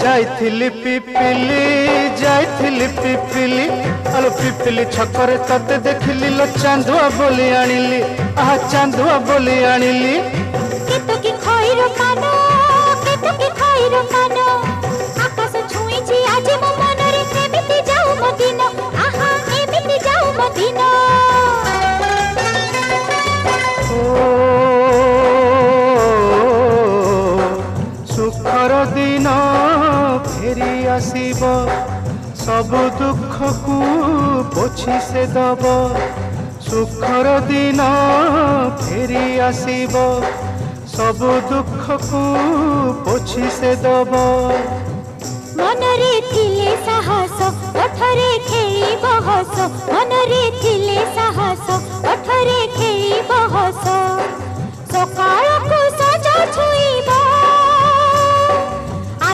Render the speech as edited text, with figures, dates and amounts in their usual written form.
जाइथिली पिपिली जाइथिली पिपिली आलो पिपिली छकरे तते देखिली लो चांदुआ बोली आनिली आहा चांदुआ बोली आनिली केतो की खइरो कानो केतो की खइरो कानो आकाश छुईची आज मो मनरे एमिति जाऊ मो दिन आहा एमिति जाऊ मो दिन सुखर दिन फेरी आसीब सब दुख को पोछि से दब सुखर दिन फेरी आसीब सब दुख को पोछि से दब मनरे थिले साहस ओठरे खेई बहस मनरे थिले साहस ओठरे खेई बहस सकाळ को सजा छुई